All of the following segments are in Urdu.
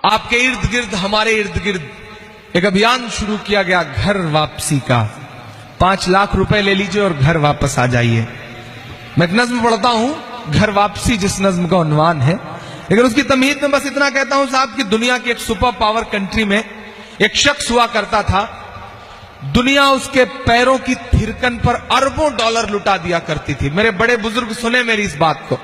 آپ کے ارد گرد، ہمارے ارد گرد ایک ابھیان شروع کیا گیا گھر واپسی کا. 5 لاکھ روپے لے لیجئے اور گھر واپس آ جائیے. میں ایک نظم پڑھتا ہوں، گھر واپسی جس نظم کا عنوان ہے، لیکن اس کی تمہید میں بس اتنا کہتا ہوں صاحب کہ دنیا کی ایک سپر پاور کنٹری میں ایک شخص ہوا کرتا تھا. دنیا اس کے پیروں کی تھرکن پر اربوں ڈالر لٹا دیا کرتی تھی. میرے بڑے بزرگ سنیں میری اس بات کو.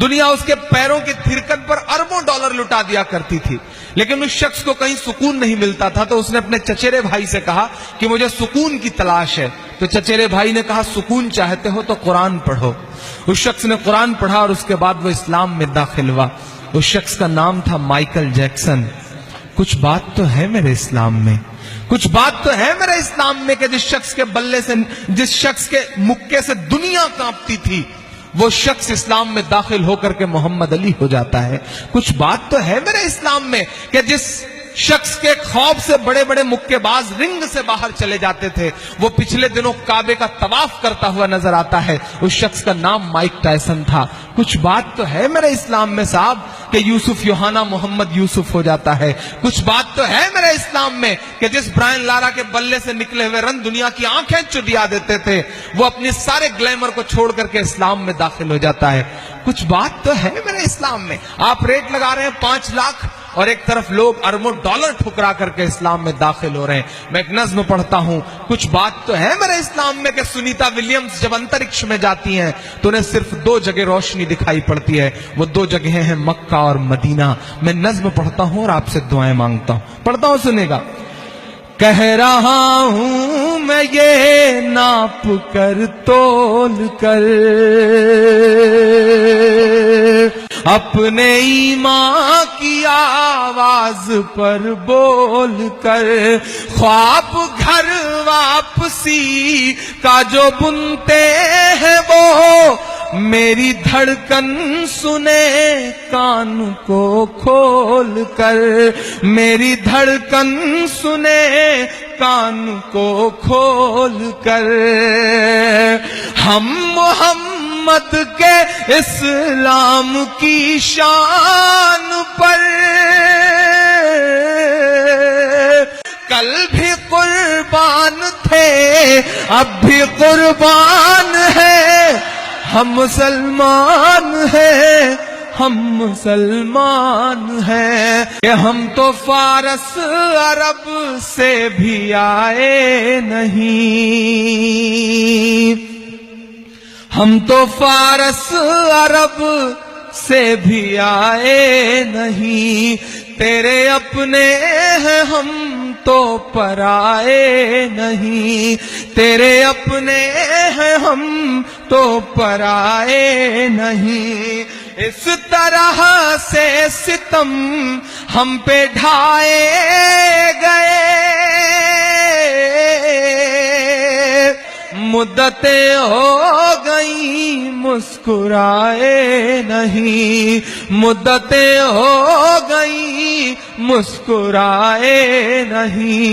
دنیا اس کے پیروں کی تھرکن پر اربوں ڈالر لٹا دیا کرتی تھی، لیکن اس شخص کو کہیں سکون نہیں ملتا تھا. تو اس نے اپنے چچیرے بھائی سے کہا کہ مجھے سکون کی تلاش ہے. تو چچیرے بھائی نے کہا سکون چاہتے ہو تو قرآن پڑھو. اس شخص نے قرآن پڑھا اور اس کے بعد وہ اسلام میں داخل ہوا. اس شخص کا نام تھا مائیکل جیکسن. کچھ بات تو ہے میرے اسلام میں، کچھ بات تو ہے میرے اسلام میں کہ جس شخص کے بلے سے، جس شخص کے مکے سے دنیا کانپتی تھی، وہ شخص اسلام میں داخل ہو کر کے محمد علی ہو جاتا ہے. کچھ بات تو ہے میرے اسلام میں کہ جس شخص کے خوف سے بڑے بڑے مکے باز رنگ سے باہر چلے جاتے تھے، وہ پچھلے دنوں کعبے کا طواف کرتا ہوا نظر آتا ہے. اس شخص کا نام مائک ٹائسن تھا. کچھ بات تو ہے میرے اسلام میں صاحب کہ یوسف یوحنا محمد یوسف ہو جاتا ہے. کچھ بات تو ہے میرے اسلام میں کہ جس برائن لارا کے بلے سے نکلے ہوئے رن دنیا کی آنکھیں چریا دیتے تھے، وہ اپنے سارے گلیمر کو چھوڑ کر کے اسلام میں داخل ہو جاتا ہے. کچھ بات تو ہے میرے اسلام میں. آپ ریٹ لگا رہے ہیں 5 لاکھ اور ایک طرف لوگ اربوں ڈالر ٹھکرا کر کے اسلام میں داخل ہو رہے ہیں. میں ایک نظم پڑھتا ہوں، کچھ بات تو ہے میرے اسلام میں کہ سنیتا ولیمز جب انترکش میں جاتی ہیں تو انہیں صرف 2 جگہ روشنی دکھائی پڑتی ہے. وہ 2 جگہیں ہیں مکہ اور مدینہ. میں نظم پڑھتا ہوں اور آپ سے دعائیں مانگتا ہوں. پڑھتا ہوں، سنے گا. کہہ رہا ہوں میں یہ ناپ کر تول کر، اپنے ایمان کی آواز پر بول کر، خواب گھر واپسی کا جو بنتے ہیں وہ میری دھڑکن سنے کان کو کھول کر، میری دھڑکن سنے کان کو کھول کر. ہم محمد کے اسلام کی شان پر کل بھی قربان تھے، اب بھی قربان ہے. ہم مسلمان ہیں، ہم مسلمان ہیں کہ ہم تو فارس عرب سے بھی آئے نہیں. ہم تو فارس عرب سے بھی آئے نہیں. تیرے اپنے ہیں ہم تو پرائے نہیں. تیرے اپنے ہیں ہم تو پرائے نہیں. اس طرح سے ستم ہم پہ ڈھائے گئے، مدتیں ہو گئیں مسکرائے نہیں. مدتیں ہو گئیں مسکرائے نہیں.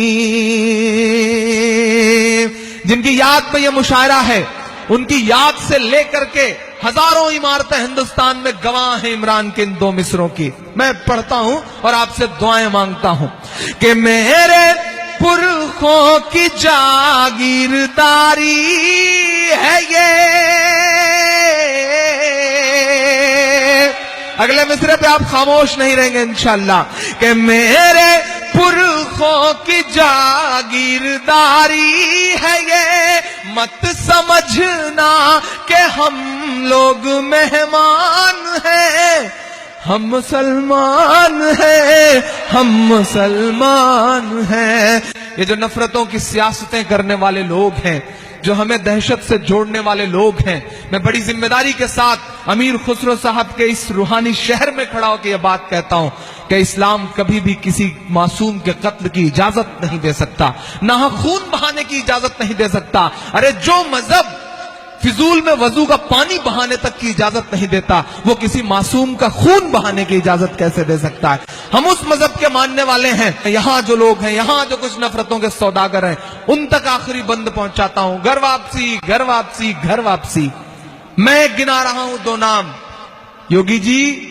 جن کی یاد پہ یہ مشاعرہ ہے، ان کی یاد سے لے کر کے ہزاروں عمارتیں ہندوستان میں گواہ ہیں عمران کے ان 2 مصروں کی. میں پڑھتا ہوں اور آپ سے دعائیں مانگتا ہوں کہ میرے پرخوں کی جاگیرداری ہے یہ. اگلے مصرے پہ آپ خاموش نہیں رہیں گے انشاءاللہ. کہ میرے پرخوں کی جاگیرداری ہے یہ، مت سمجھنا کہ ہم لوگ مہمان ہیں. ہم مسلمان ہیں، ہم مسلمان ہیں. یہ جو نفرتوں کی سیاستیں کرنے والے لوگ ہیں، جو ہمیں دہشت سے جوڑنے والے لوگ ہیں، میں بڑی ذمہ داری کے ساتھ امیر خسرو صاحب کے اس روحانی شہر میں کھڑا ہو کے یہ بات کہتا ہوں کہ اسلام کبھی بھی کسی معصوم کے قتل کی اجازت نہیں دے سکتا، نہ خون بہانے کی اجازت نہیں دے سکتا. ارے جو مذہب فضول میں وضو کا پانی بہانے تک کی اجازت نہیں دیتا، وہ کسی معصوم کا خون بہانے کی اجازت کیسے دے سکتا ہے؟ ہم اس مذہب کے ماننے والے ہیں. یہاں جو لوگ ہیں، یہاں جو کچھ نفرتوں کے سوداگر ہیں، ان تک آخری بند پہنچاتا ہوں. گھر واپسی، گھر واپسی، گھر واپسی. میں گنا رہا ہوں 2 نام، یوگی جی،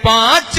5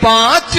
5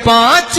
5